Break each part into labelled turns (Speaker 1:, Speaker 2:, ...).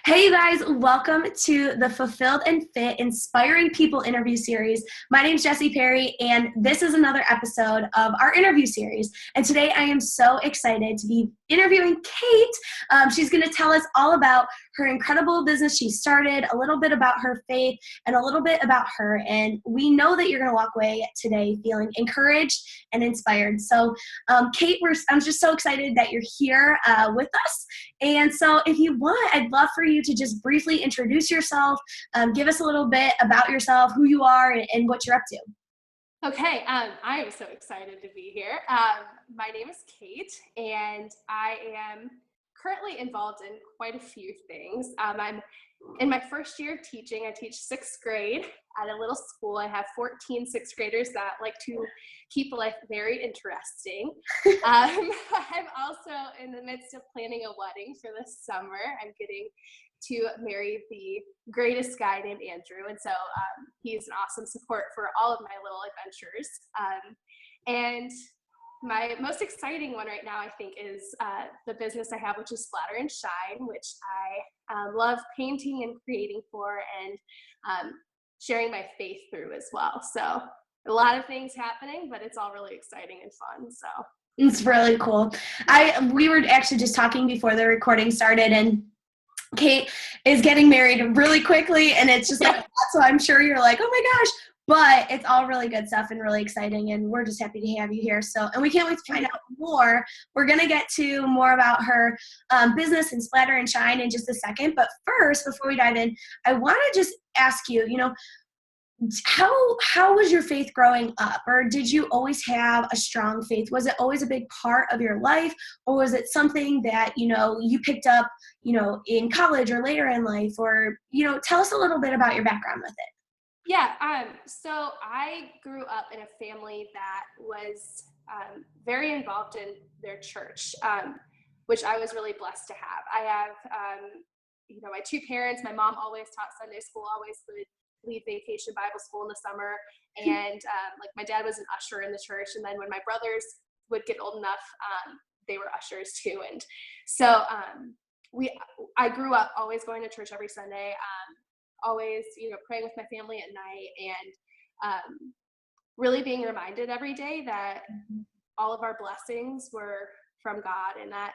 Speaker 1: Hey, you guys, welcome to the Fulfilled and Fit Inspiring People interview series. My name is Jessie Perry, and this is another episode of our interview series. And today I am so excited to be interviewing Kate. She's going to tell us all about her incredible business she started, a little bit about her faith, and a little bit about her. And we know that you're going to walk away today feeling encouraged and inspired. So, Kate, I'm just so excited that you're here with us. And so if you want, I'd love for you to just briefly introduce yourself, give us a little bit about yourself, who you are, and what you're up to.
Speaker 2: Okay, I am so excited to be here. My name is Kate, and I am currently involved in quite a few things. I'm in my first year of teaching. I teach sixth grade at a little school. I have 14 sixth graders that like to keep life very interesting. I'm also in the midst of planning a wedding for this summer. I'm getting to marry the greatest guy named Andrew. And so he's an awesome support for all of my little adventures. And my most exciting one right now, I think, is the business I have, which is Splatter and Shine, which I love painting and creating for and sharing my faith through as well. So a lot of things happening, but it's all really exciting and fun. So
Speaker 1: it's really cool. We were actually just talking before the recording started, and Kate is getting married really quickly, and it's just like, so I'm sure you're like, oh my gosh, but it's all really good stuff and really exciting, and we're just happy to have you here. So, and we can't wait to find out more. We're going to get to more about her business and Splatter and Shine in just a second, but first, before we dive in, I want to just ask you, how was your faith growing up? Or did you always have a strong faith? Was it always a big part of your life? Or was it something that, you picked up, in college or later in life? Or, tell us a little bit about your background with it.
Speaker 2: Yeah, so I grew up in a family that was very involved in their church, which I was really blessed to have. I have, my two parents. My mom always taught Sunday school, always would lead vacation Bible school in the summer. And my dad was an usher in the church. And then when my brothers would get old enough, they were ushers too. And so I grew up always going to church every Sunday, always, praying with my family at night, and really being reminded every day that all of our blessings were from God, and that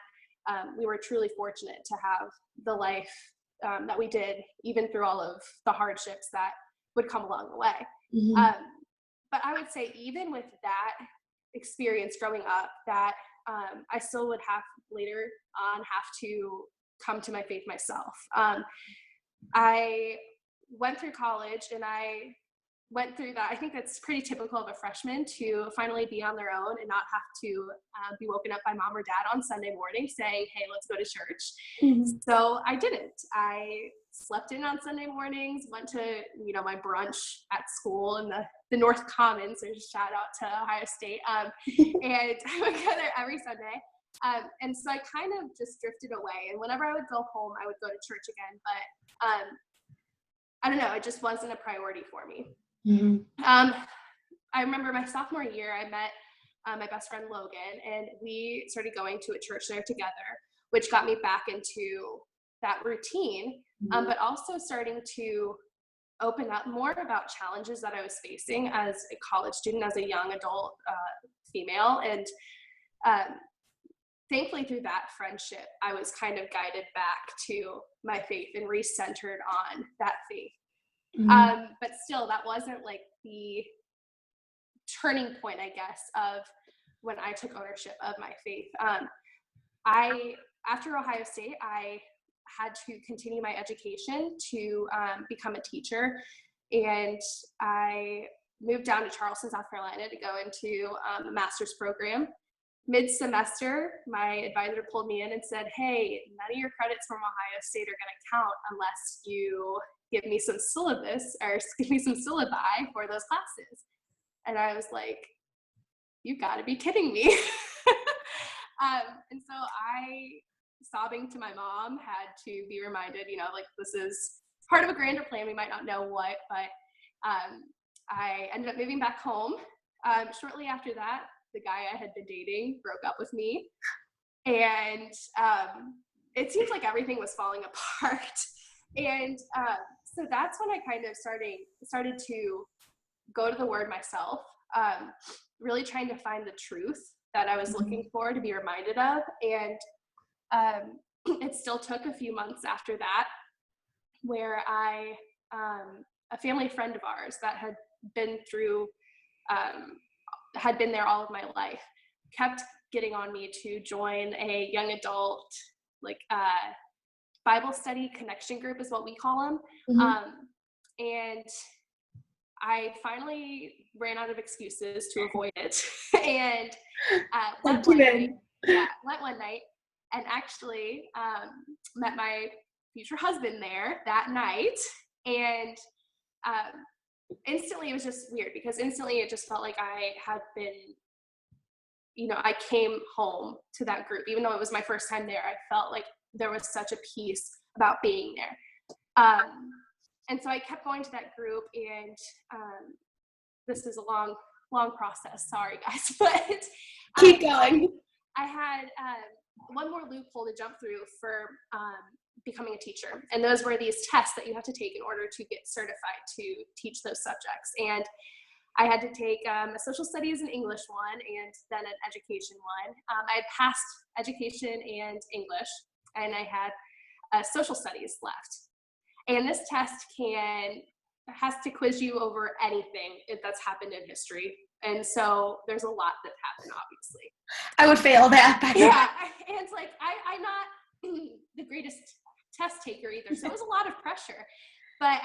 Speaker 2: we were truly fortunate to have the life that we did, even through all of the hardships that would come along the way.
Speaker 1: Mm-hmm.
Speaker 2: But I would say even with that experience growing up, that I still would later on have to come to my faith myself. I went through college, and I went through that. I think that's pretty typical of a freshman to finally be on their own and not have to be woken up by mom or dad on Sunday morning saying, hey, let's go to church. Mm-hmm. So I didn't. I slept in on Sunday mornings, went to, my brunch at school in the North Commons. So just shout out to Ohio State. And I would go there every Sunday. And so I kind of just drifted away. And whenever I would go home, I would go to church again. But I don't know, it just wasn't a priority for me. Mm-hmm. I remember my sophomore year, I met my best friend Logan, and we started going to a church there together, which got me back into that routine, but also starting to open up more about challenges that I was facing as a college student, as a young adult female. And thankfully through that friendship, I was kind of guided back to my faith and recentered on that faith. Mm-hmm. But still, that wasn't like the turning point, I guess, of when I took ownership of my faith. After Ohio State, I had to continue my education to become a teacher. And I moved down to Charleston, South Carolina to go into a master's program. Mid-semester, my advisor pulled me in and said, hey, none of your credits from Ohio State are going to count unless you give me some syllabus or give me some syllabi for those classes. And I was like, you got to be kidding me. And so I, sobbing to my mom, had to be reminded, this is part of a grander plan. We might not know what, but I ended up moving back home. Shortly after that, the guy I had been dating broke up with me. And it seems like everything was falling apart. And so that's when I kind of started to go to the Word myself, really trying to find the truth that I was looking for to be reminded of. And it still took a few months after that where a family friend of ours that had been there all of my life kept getting on me to join a young adult, like Bible study connection group is what we call them. And I finally ran out of excuses to avoid it and went one night and actually met my future husband there that night. And instantly it was just weird because instantly it just felt like I had been, I came home to that group. Even though it was my first time there, I felt like there was such a peace about being there. And so I kept going to that group, and this is a long process. Sorry, guys, but
Speaker 1: keep going.
Speaker 2: I had one more loophole to jump through for becoming a teacher, and those were these tests that you have to take in order to get certified to teach those subjects. And I had to take a social studies and English one, and then an education one. I had passed education and English, and I had social studies left. And this test has to quiz you over anything that's happened in history. And so there's a lot that happened, obviously.
Speaker 1: I would fail that.
Speaker 2: Yeah, and it's like, I'm not the greatest test taker either, so it was a lot of pressure. But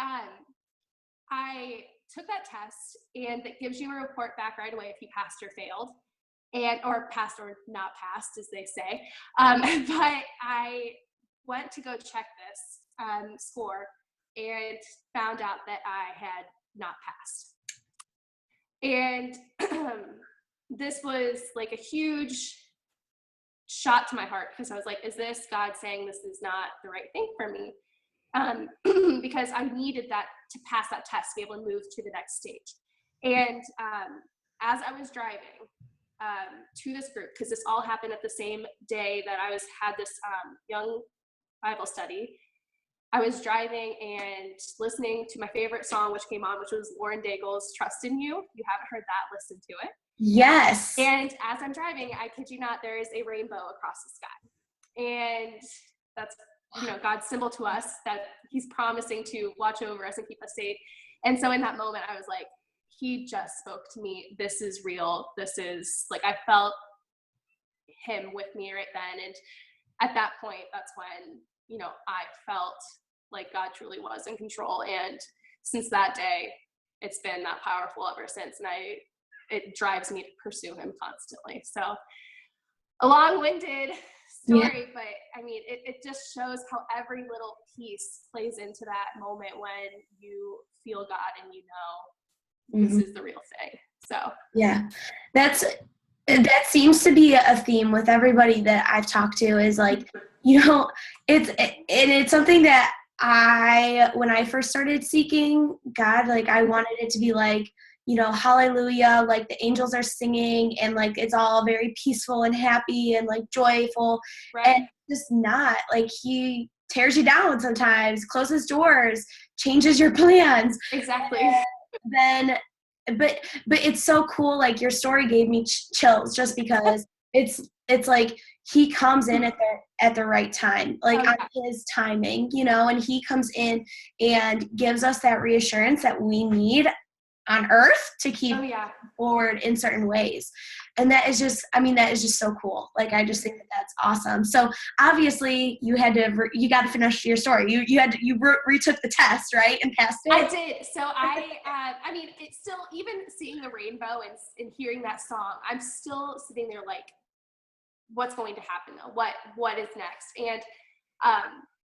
Speaker 2: I took that test, and it gives you a report back right away if you passed or failed, or passed or not passed, as they say. But I went to go check this score and found out that I had not passed. And this was like a huge shot to my heart, because I was like, is this God saying this is not the right thing for me? Because I needed that to pass that test to be able to move to the next stage. And as I was driving to this group, because this all happened at the same day that I had this young Bible study, I was driving and listening to my favorite song, which came on, which was Lauren Daigle's Trust in You. If you haven't heard that, listen to it.
Speaker 1: Yes.
Speaker 2: And as I'm driving, I kid you not, there is a rainbow across the sky. And that's, God's symbol to us, that he's promising to watch over us and keep us safe. And so in that moment, I was like, he just spoke to me. This is real. This is, like, I felt him with me right then. And at that point, that's when, I felt like God truly was in control. And since that day, it's been that powerful ever since. And it drives me to pursue him constantly. So a long-winded story, but I mean, it just shows how every little piece plays into that moment when you feel God and this is the real thing. So
Speaker 1: yeah, that seems to be a theme with everybody that I've talked to, is like, it's something that when I first started seeking God, like, I wanted it to be like, hallelujah, like the angels are singing and like it's all very peaceful and happy and like joyful.
Speaker 2: Right.
Speaker 1: And just not, like, he tears you down sometimes, closes doors, changes your plans.
Speaker 2: Exactly.
Speaker 1: But it's so cool. Like, your story gave me chills, just because it's like he comes in at the right time, like on his timing, and he comes in and gives us that reassurance that we need on earth to keep forward in certain ways. And that is just so cool. Like, I just think that's awesome. So obviously you got to finish your story. You retook the test, right? And passed it.
Speaker 2: I did. So I mean, it's still, even seeing the rainbow and hearing that song, I'm still sitting there like, what's going to happen though? What is next? And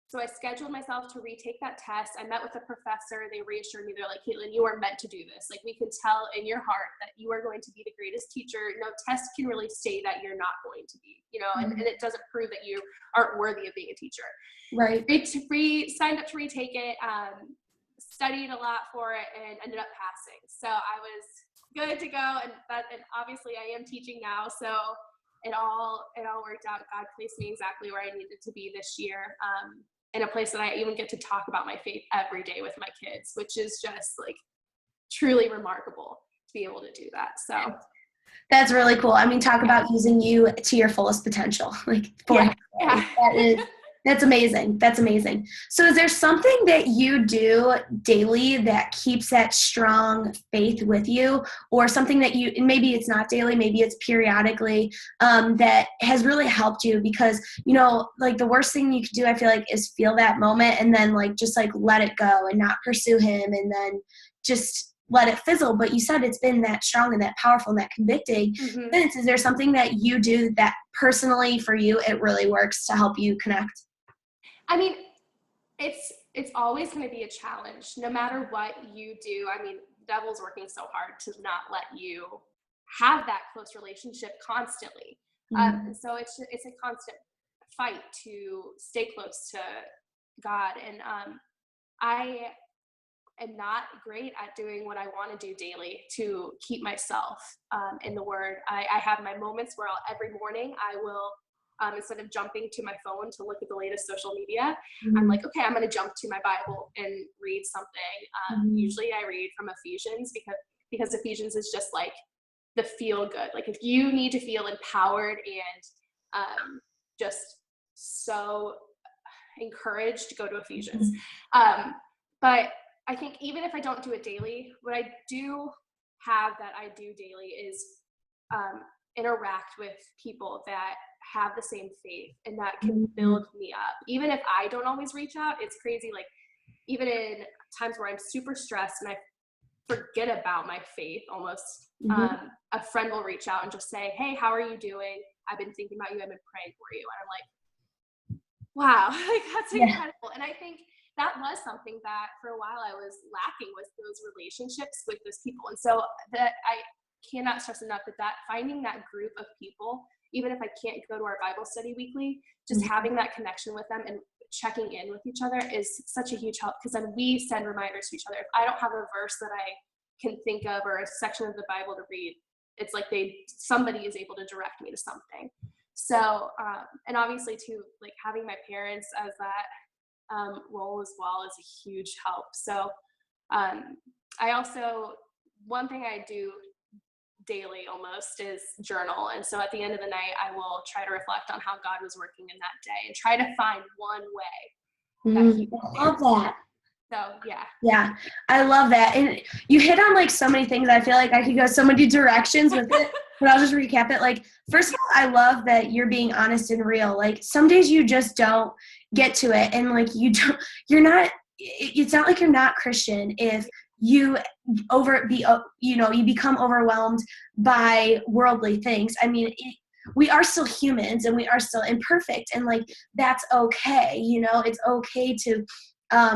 Speaker 2: so I scheduled myself to retake that test. I met with a professor. They reassured me. They're like, Caitlin, you are meant to do this. Like, we can tell in your heart that you are going to be the greatest teacher. No test can really say that you're not going to be, and it doesn't prove that you aren't worthy of being a teacher.
Speaker 1: Right.
Speaker 2: Signed up to retake it, studied a lot for it, and ended up passing. So I was good to go. And obviously I am teaching now. So it all worked out. God placed me exactly where I needed to be this year. in a place that I even get to talk about my faith every day with my kids, which is just like truly remarkable to be able to do that. So
Speaker 1: that's really cool. I mean, talk about using you to your fullest potential. Like, that's amazing. That's amazing. So is there something that you do daily that keeps that strong faith with you, or something that you, and maybe it's not daily, maybe it's periodically, that has really helped you? Because, like, the worst thing you could do, I feel like, is feel that moment and then like, just like let it go and not pursue him and then just let it fizzle. But you said it's been that strong and that powerful and that convicting. Is there something that you do that personally for you, it really works to help you connect?
Speaker 2: I mean, it's always going to be a challenge no matter what you do. I mean, the devil's working so hard to not let you have that close relationship constantly. And so it's a constant fight to stay close to God. And I am not great at doing what I want to do daily to keep myself in the Word. I have my moments where every morning I will, instead of jumping to my phone to look at the latest social media, I'm like, okay, I'm going to jump to my Bible and read something. Usually I read from Ephesians because Ephesians is just like the feel good. Like, if you need to feel empowered and just so encouraged, go to Ephesians. But I think even if I don't do it daily, what I do have that I do daily is interact with people that have the same faith and that can build me up. Even if I don't always reach out, it's crazy. Like, even in times where I'm super stressed and I forget about my faith almost, a friend will reach out and just say, hey, how are you doing? I've been thinking about you. I've been praying for you. And I'm like, wow, like, that's incredible. And I think that was something that for a while I was lacking, was those relationships with those people. And so that I cannot stress enough that finding that group of people, even if I can't go to our Bible study weekly, just having that connection with them and checking in with each other is such a huge help, because then we send reminders to each other. If I don't have a verse that I can think of or a section of the Bible to read, it's like somebody is able to direct me to something. So, and obviously too, like, having my parents as that role as well is a huge help. So I also, one thing I do daily almost is journal. And so at the end of the night, I will try to reflect on how God was working in that day and try to find one way that he
Speaker 1: I love that.
Speaker 2: So yeah.
Speaker 1: Yeah, I love that. And you hit on like so many things. I feel like I could go so many directions with it, but I'll just recap it. Like, first of all, I love that you're being honest and real. Like, some days you just don't get to it. And like, it's not like you're not Christian if you you become overwhelmed by worldly things. I mean, we are still humans and we are still imperfect, and like, that's okay. It's okay to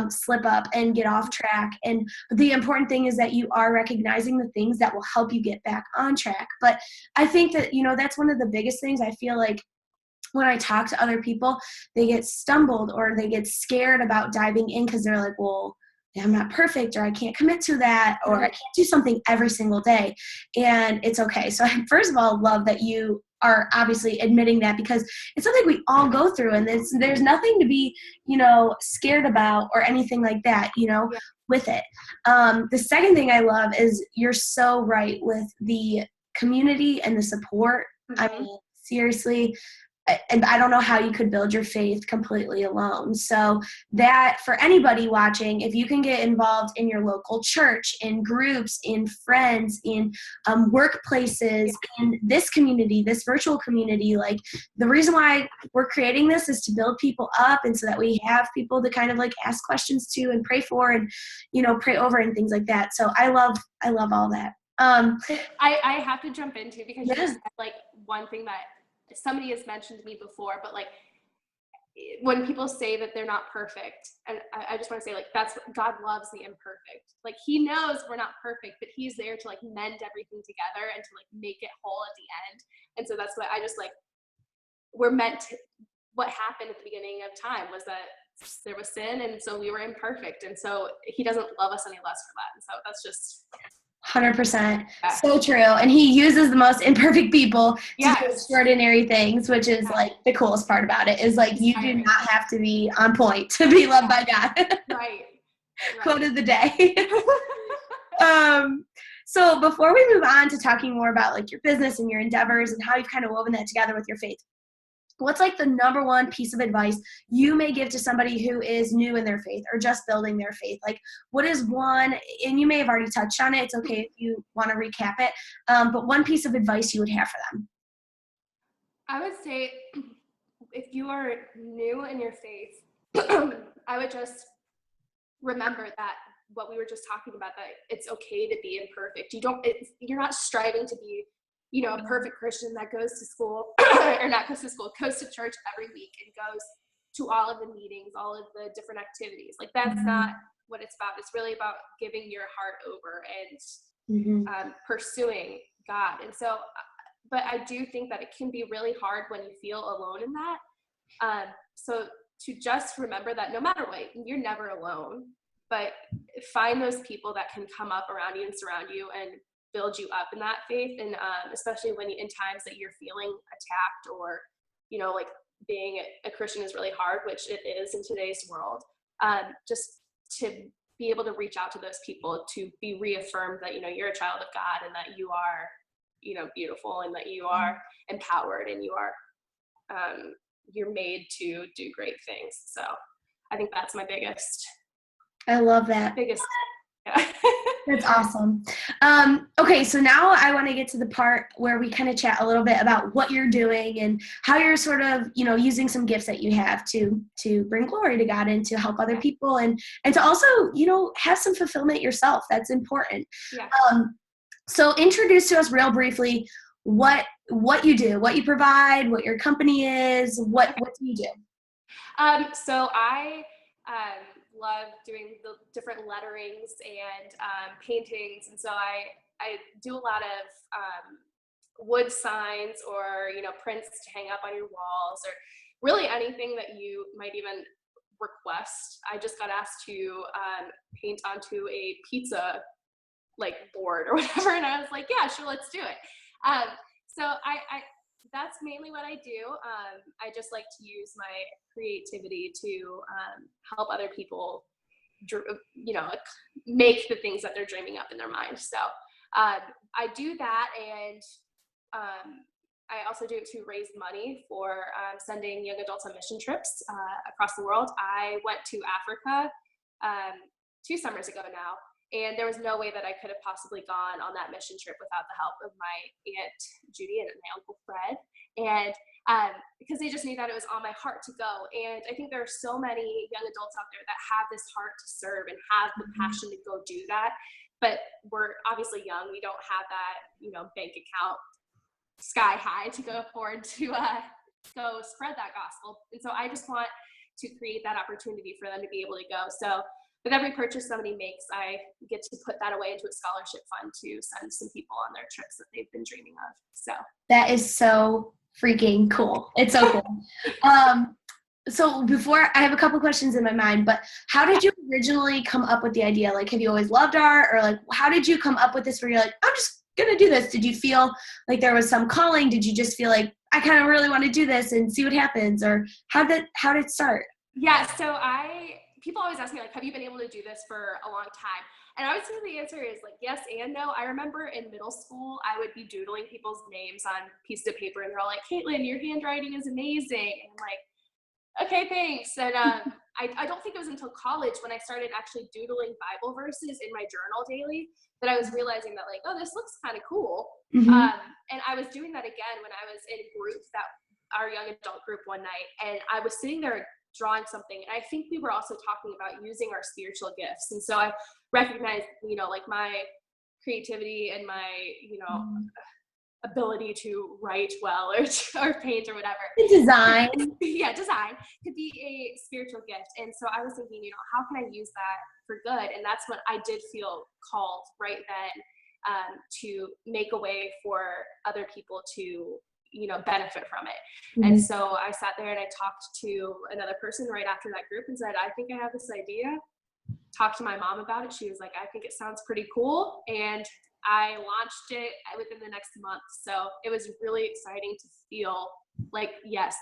Speaker 1: slip up and get off track. And the important thing is that you are recognizing the things that will help you get back on track. But I think that, that's one of the biggest things. I feel like when I talk to other people, they get stumbled or they get scared about diving in because they're like, well, I'm not perfect, or I can't commit to that, or I can't do something every single day. And it's okay. So I, first of all, love that you are obviously admitting that, because it's something we all go through, and there's nothing to be, scared about or anything like that, with it. The second thing I love is you're so right with the community and the support. I mean, seriously, and I don't know how you could build your faith completely alone. So that, for anybody watching, if you can get involved in your local church, in groups, in friends, in workplaces, in this community, this virtual community, like, the reason why we're creating this is to build people up, and so that we have people to kind of like ask questions to and pray for and, pray over and things like that. So I love all that.
Speaker 2: I have to jump into, because you said, like, one thing that somebody has mentioned to me before, but like, when people say that they're not perfect, and I just want to say, like, that's what God loves, the imperfect. Like, he knows we're not perfect, but he's there to like mend everything together and to like make it whole at the end. And so that's what I just like, we're meant to, what happened at the beginning of time was that there was sin, and so we were imperfect, and so he doesn't love us any less for that. And so that's just
Speaker 1: 100%.
Speaker 2: Yeah.
Speaker 1: So true. And he uses the most imperfect people to
Speaker 2: Yes.
Speaker 1: do extraordinary things, which is like the coolest part about it is like you do not have to be on point to be loved by God.
Speaker 2: Right.
Speaker 1: Quote of the day. So before we move on to talking more about like your business and your endeavors and how you've kind of woven that together with your faith, what's like the number one piece of advice you may give to somebody who is new in their faith or just building their faith? Like what is one, and you may have already touched on it, it's okay if you want to recap it, but one piece of advice you would have for them?
Speaker 2: I would say if you are new in your faith, I would just remember that what we were just talking about, that it's okay to be imperfect. You're not striving to be, a perfect Christian that goes to school or not goes to school, goes to church every week and goes to all of the meetings, all of the different activities. Like that's not what it's about. It's really about giving your heart over and pursuing God. And so, but I do think that it can be really hard when you feel alone in that. So to just remember that no matter what, you're never alone, but find those people that can come up around you and surround you and build you up in that faith. And especially when in times that you're feeling attacked or, like being a Christian is really hard, which it is in today's world, just to be able to reach out to those people, to be reaffirmed that, you're a child of God and that you are, beautiful and that you are empowered and you are, you're made to do great things. So I think that's my biggest.
Speaker 1: I love that.
Speaker 2: Yeah.
Speaker 1: That's awesome. Okay, so now I want to get to the part where we kind of chat a little bit about what you're doing and how you're sort of, using some gifts that you have to bring glory to God and to help other people and to also, have some fulfillment yourself. That's important.
Speaker 2: Yeah.
Speaker 1: So introduce to us real briefly what you do, what you provide, what your company is, what do you do?
Speaker 2: So I love doing the different letterings and paintings, and so I do a lot of wood signs or prints to hang up on your walls or really anything that you might even request. I just got asked to paint onto a pizza board or whatever, and I was like, yeah, sure, let's do it. So I that's mainly what I do. I just like to use my creativity to help other people, make the things that they're dreaming up in their mind. So I do that, and I also do it to raise money for sending young adults on mission trips across the world. I went to Africa 2 summers ago now, and there was no way that I could have possibly gone on that mission trip without the help of my Aunt Judy and my Uncle Fred. And because they just knew that it was on my heart to go. And I think there are so many young adults out there that have this heart to serve and have the passion to go do that. But we're obviously young. We don't have that, bank account sky high to go afford to go spread that gospel. And so I just want to create that opportunity for them to be able to go. So with every purchase somebody makes, I get to put that away into a scholarship fund to send some people on their trips that they've been dreaming of. So
Speaker 1: that is so freaking cool. It's so cool. So before, I have a couple questions in my mind, but how did you originally come up with the idea? Like, have you always loved art, or like, how did you come up with this where you're like, I'm just going to do this? Did you feel like there was some calling? Did you just feel like, I kind of really want to do this and see what happens? Or how did it start?
Speaker 2: Yeah, so people always ask me, like, have you been able to do this for a long time? And I would say the answer is like yes and no. I remember in middle school, I would be doodling people's names on pieces of paper, and they're all like, Caitlin, your handwriting is amazing. And I'm like, okay, thanks. And I don't think it was until college when I started actually doodling Bible verses in my journal daily that I was realizing that like, oh, this looks kind of cool. And I was doing that again when I was in group, that our young adult group one night, and I was sitting there drawing something, and I think we were also talking about using our spiritual gifts. And so I recognized, like my creativity and my, ability to write well or paint or whatever.
Speaker 1: Design.
Speaker 2: Yeah, design could be a spiritual gift. And so I was thinking, how can I use that for good? And that's when I did feel called right then to make a way for other people to benefit from it. And so I sat there and I talked to another person right after that group and said, I think I have this idea. Talked to my mom about it. She was like, I think it sounds pretty cool. And I launched it within the next month. So it was really exciting to feel like, yes,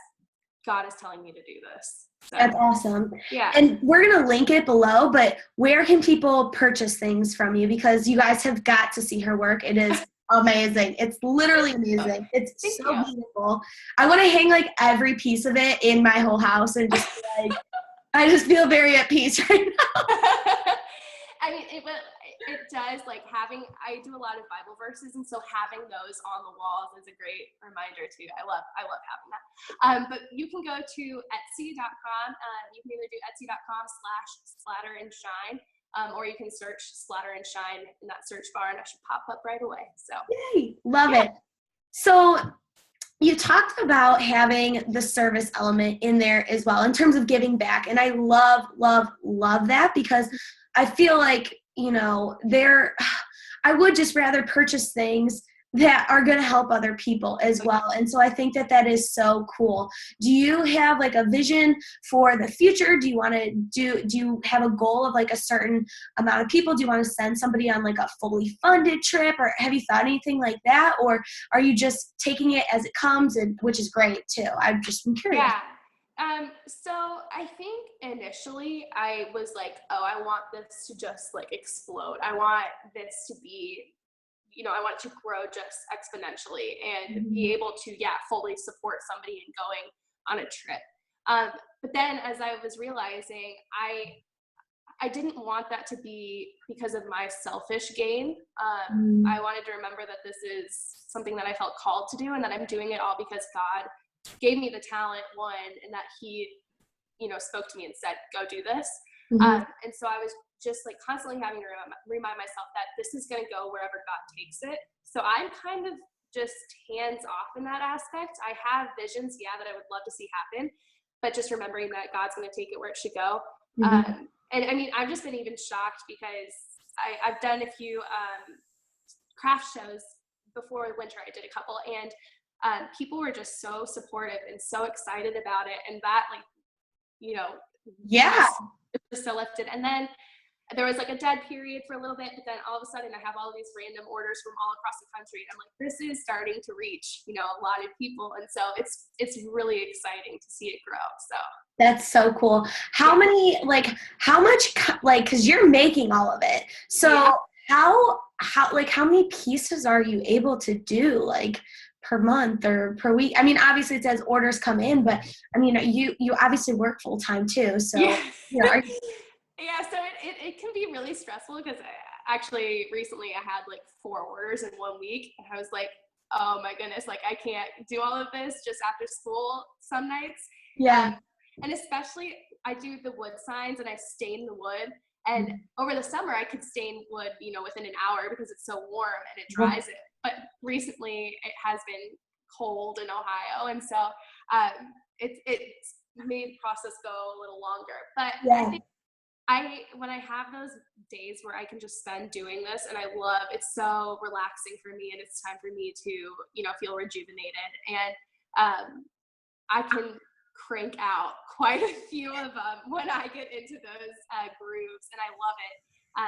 Speaker 2: God is telling me to do this. So,
Speaker 1: that's awesome.
Speaker 2: yeah.
Speaker 1: And we're going to link it below, but where can people purchase things from you? Because you guys have got to see her work. It is amazing. It's literally amazing. It's so beautiful. I want to hang like every piece of it in my whole house and just like, I just feel very at peace right now.
Speaker 2: I mean, it does, like I do a lot of Bible verses, and so having those on the walls is a great reminder too. I love having that. But you can go to Etsy.com. You can either do Etsy.com/Splatter and Shine, or you can search Splatter and Shine in that search bar, and it should pop up right away. So,
Speaker 1: yay, love it. So you talked about having the service element in there as well in terms of giving back. And I love that, because I feel like, I would just rather purchase things that are going to help other people as well. And so I think that is so cool. Do you have like a vision for the future? Do you have a goal of like a certain amount of people? Do you want to send somebody on like a fully funded trip, or have you thought anything like that? Or are you just taking it as it comes, and which is great too? I'm just curious.
Speaker 2: Yeah. So I think initially I was like, oh, I want this to just like explode. I want this to be, I want it to grow just exponentially and be able to, fully support somebody in going on a trip. But then as I was realizing, I didn't want that to be because of my selfish gain. I wanted to remember that this is something that I felt called to do, and that I'm doing it all because God gave me the talent, and that he, spoke to me and said, go do this. And so I was just like constantly having to remind myself that this is going to go wherever God takes it. So I'm kind of just hands off in that aspect. I have visions, that I would love to see happen, but just remembering that God's going to take it where it should go. And I mean, I've just been even shocked because I've done a few craft shows before winter. I did a couple, and people were just so supportive and so excited about it. And that, like, it was so lifted. And then there was like a dead period for a little bit, but then all of a sudden I have all these random orders from all across the country. I'm like, this is starting to reach, a lot of people. And so it's really exciting to see it grow. So
Speaker 1: that's so cool. How much, cause you're making all of it. So how many pieces are you able to do, like, per month or per week? I mean, obviously it says orders come in, but I mean, you obviously work full time too. So,
Speaker 2: so it can be really stressful, because actually recently I had like 4 orders in 1 week, and I was like, oh my goodness, like I can't do all of this just after school some nights. And especially I do the wood signs, and I stain the wood. And over the summer I could stain wood, within an hour because it's so warm and it dries it. But recently it has been cold in Ohio, and so it's made the process go a little longer. But I think when I have those days where I can just spend doing this, and it's so relaxing for me, and it's time for me to, feel rejuvenated, and I can crank out quite a few of them when I get into those grooves, and I love it.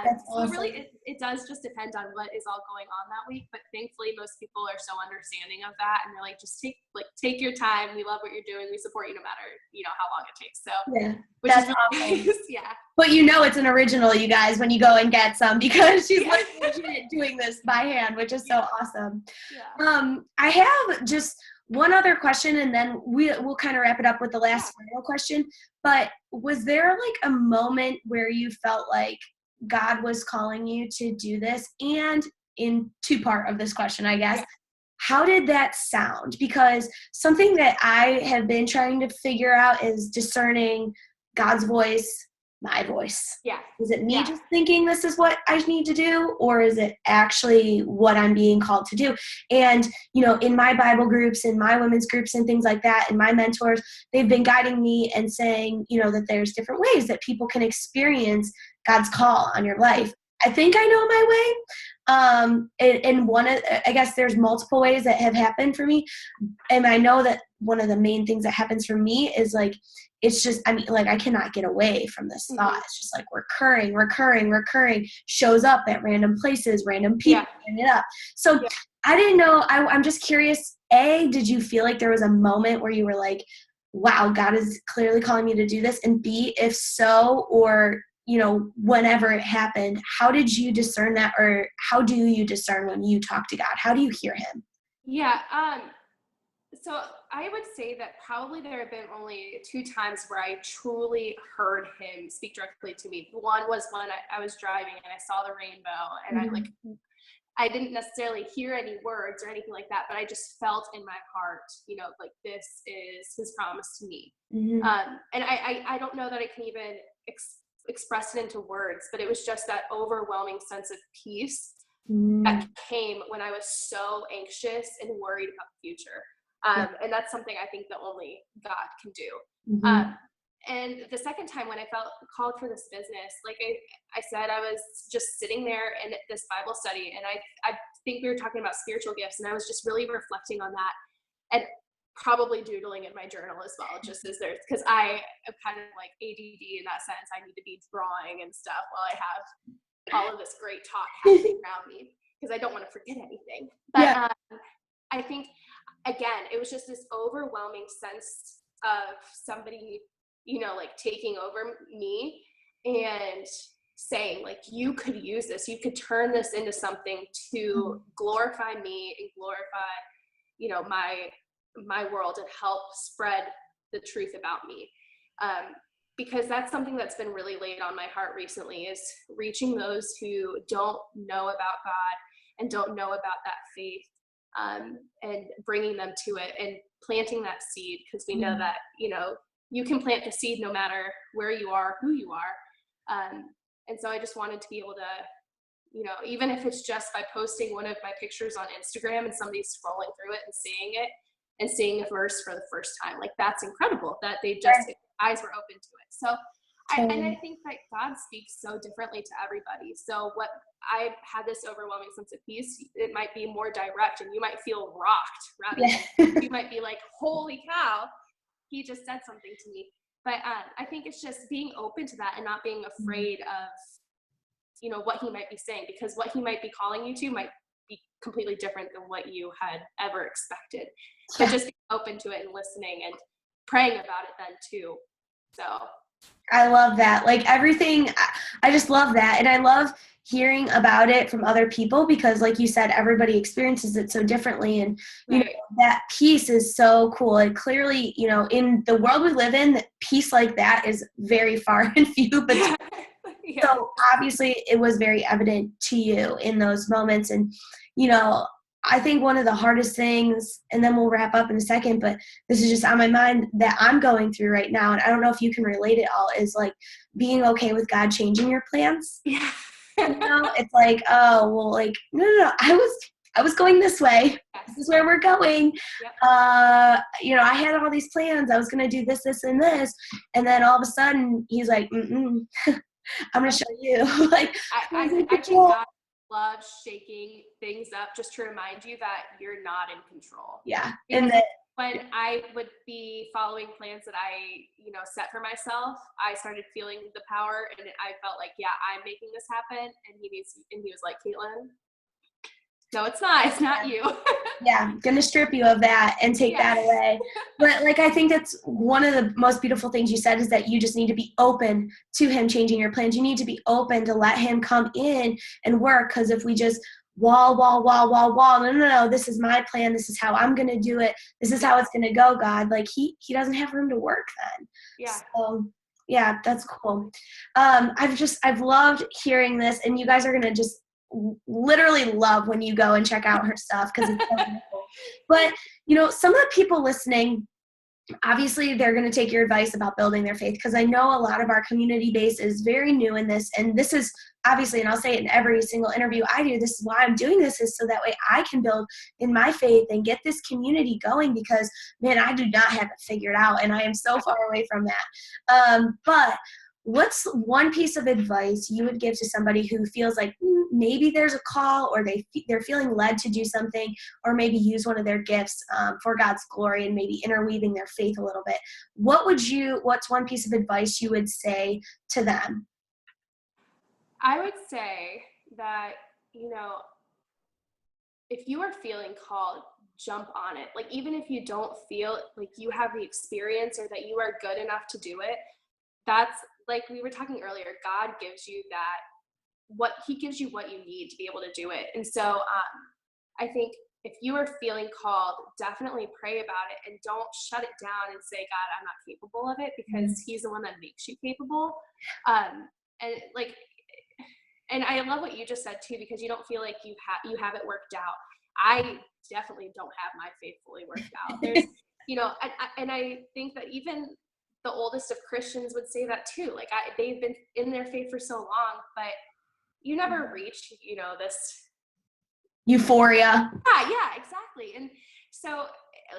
Speaker 1: That's
Speaker 2: so
Speaker 1: awesome.
Speaker 2: really it does just depend on what is all going on that week, but thankfully most people are so understanding of that, and they're like, just take your time. We love what you're doing. We support you no matter, how long it takes. So which
Speaker 1: that's
Speaker 2: is really
Speaker 1: awesome. But it's an original, you guys, when you go and get some, because she's like legit doing this by hand, which is so awesome. I have just one other question, and then we'll kind of wrap it up with the last final question. But was there like a moment where you felt like God was calling you to do this? And in 2-part of this question, I guess, how did that sound? Because something that I have been trying to figure out is discerning God's voice, my voice. Is it me just thinking this is what I need to do, or is it actually what I'm being called to do? And, in my Bible groups, in my women's groups and things like that, and my mentors, they've been guiding me and saying, that there's different ways that people can experience God's call on your life. I think I know my way. And I guess there's multiple ways that have happened for me. And I know that one of the main things that happens for me is like it's just, I mean, like, I cannot get away from this thought. It's just like recurring, shows up at random places, random people bring it up. So I didn't know, I'm just curious, A, did you feel like there was a moment where you were like, wow, God is clearly calling me to do this? And B, if so, or, whenever it happened, how did you discern that, or how do you discern when you talk to God? How do you hear him?
Speaker 2: Yeah. So I would say that probably there have been only 2 times where I truly heard him speak directly to me. One was when I was driving and I saw the rainbow, and I didn't necessarily hear any words or anything like that, but I just felt in my heart, like this is his promise to me. And I don't know that I can even express it into words, but it was just that overwhelming sense of peace that came when I was so anxious and worried about the future. And that's something I think that only God can do. And the second time when I felt called for this business, like I said, I was just sitting there in this Bible study, and I think we were talking about spiritual gifts, and I was just really reflecting on that and probably doodling in my journal as well, just as because I am kind of like ADD in that sense. I need to be drawing and stuff while I have all of this great talk happening around me, because I don't want to forget anything. But I think, again, it was just this overwhelming sense of somebody, like taking over me and saying, like, you could use this, you could turn this into something to glorify me and glorify, my world, and help spread the truth about me. Because that's something that's been really laid on my heart recently, is reaching those who don't know about God and don't know about that faith, and bringing them to it and planting that seed, because we know that, you can plant the seed no matter where you are, who you are. And so I just wanted to be able to, even if it's just by posting one of my pictures on Instagram and somebody's scrolling through it and seeing it and seeing a verse for the first time, like, that's incredible that they just, eyes were open to it. So and I think that God speaks so differently to everybody. So what I had this overwhelming sense of peace, it might be more direct, and you might feel rocked rather than you might be like, holy cow, he just said something to me. But I think it's just being open to that and not being afraid of, what he might be saying, because what he might be calling you to might be completely different than what you had ever expected. So just being open to it and listening and praying about it then too. So
Speaker 1: I love that. Like, everything, I just love that. And I love hearing about it from other people, because, like you said, everybody experiences it so differently. And that peace is so cool. And clearly, in the world we live in, peace like that is very far and few between. So obviously it was very evident to you in those moments. And, I think one of the hardest things, and then we'll wrap up in a second, but this is just on my mind that I'm going through right now, and I don't know if you can relate it all, is like being okay with God changing your plans.
Speaker 2: Yeah.
Speaker 1: It's like, oh, well, like, no, I was going this way. This is where we're going.
Speaker 2: Yep.
Speaker 1: I had all these plans. I was going to do this, this, and this. And then all of a sudden he's like, I'm going to show you. Like,
Speaker 2: I think God loves shaking things up just to remind you that you're not in control.
Speaker 1: Yeah.
Speaker 2: Because
Speaker 1: and that,
Speaker 2: when I would be following plans that I, set for myself, I started feeling the power, and I felt like, yeah, I'm making this happen. And he was like, Caitlin, no, it's not. It's not you.
Speaker 1: Yeah, gonna strip you of that and take that away. But like, I think that's one of the most beautiful things you said, is that you just need to be open to him changing your plans. You need to be open to let him come in and work. Because if we just wall, no, this is my plan. This is how I'm gonna do it. This is how it's gonna go, God. Like, he doesn't have room to work then.
Speaker 2: Yeah.
Speaker 1: So yeah, that's cool. I've loved hearing this, and you guys are gonna just literally love when you go and check out her stuff, because it's so beautiful. But some of the people listening, obviously they're going to take your advice about building their faith, because I know a lot of our community base is very new in this, and this is obviously, and I'll say it in every single interview I do, this is why I'm doing this, is so that way I can build in my faith and get this community going, because man, I do not have it figured out, and I am so far away from that. But what's one piece of advice you would give to somebody who feels like maybe there's a call, or they're feeling led to do something, or maybe use one of their gifts for God's glory and maybe interweaving their faith a little bit? What's one piece of advice you would say to them?
Speaker 2: I would say that, if you are feeling called, jump on it. Like, even if you don't feel like you have the experience or that you are good enough to do it, that's like we were talking earlier, God gives you He gives you what you need to be able to do it. And so I think if you are feeling called, definitely pray about it and don't shut it down and say, God, I'm not capable of it, because He's the one that makes you capable. And I love what you just said too, because you don't feel like you have it worked out. I definitely don't have my faith fully worked out. There's, and I think that even the oldest of Christians would say that too. Like they've been in their faith for so long, but you never reach, this
Speaker 1: Euphoria.
Speaker 2: Yeah, exactly. And so,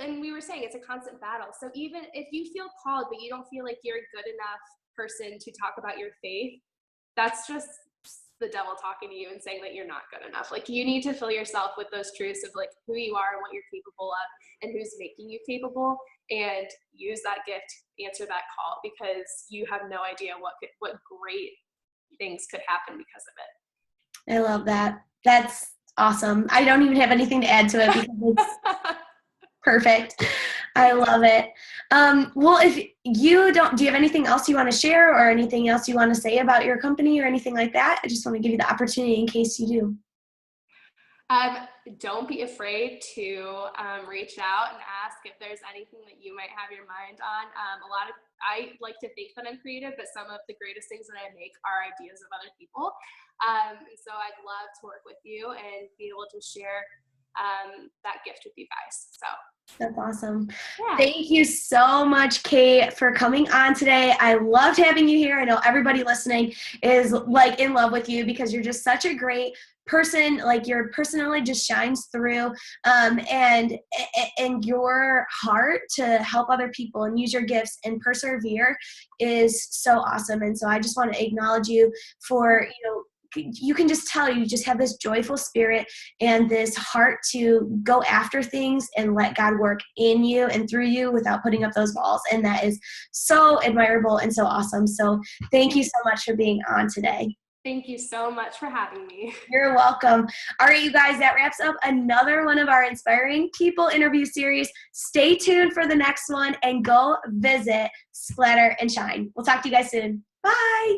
Speaker 2: and we were saying it's a constant battle. So even if you feel called, but you don't feel like you're a good enough person to talk about your faith, that's just the devil talking to you and saying that you're not good enough. Like, you need to fill yourself with those truths of like who you are and what you're capable of and who's making you capable, and use that gift, answer that call, because you have no idea what great things could happen because of it.
Speaker 1: I love that. That's awesome. I don't even have anything to add to it because it's perfect. I love it. Well, if you do you have anything else you want to share, or anything else you want to say about your company or anything like that? I just want to give you the opportunity in case you do.
Speaker 2: Don't be afraid to reach out and ask if there's anything that you might have your mind on. I like to think that I'm creative, but some of the greatest things that I make are ideas of other people. So I'd love to work with you and be able to share that gift with you guys. So
Speaker 1: that's awesome.
Speaker 2: Yeah.
Speaker 1: Thank you so much, Kate, for coming on today. I loved having you here. I know everybody listening is like in love with you because you're just such a great person. Like, your personality just shines through, and your heart to help other people and use your gifts and persevere is so awesome. And so I just want to acknowledge you for, you can just tell you just have this joyful spirit and this heart to go after things and let God work in you and through you without putting up those walls. And that is so admirable and so awesome. So thank you so much for being on today.
Speaker 2: Thank you so much for having me.
Speaker 1: You're welcome. All right, you guys, that wraps up another one of our Inspiring People interview series. Stay tuned for the next one and go visit Splatter and Shine. We'll talk to you guys soon. Bye.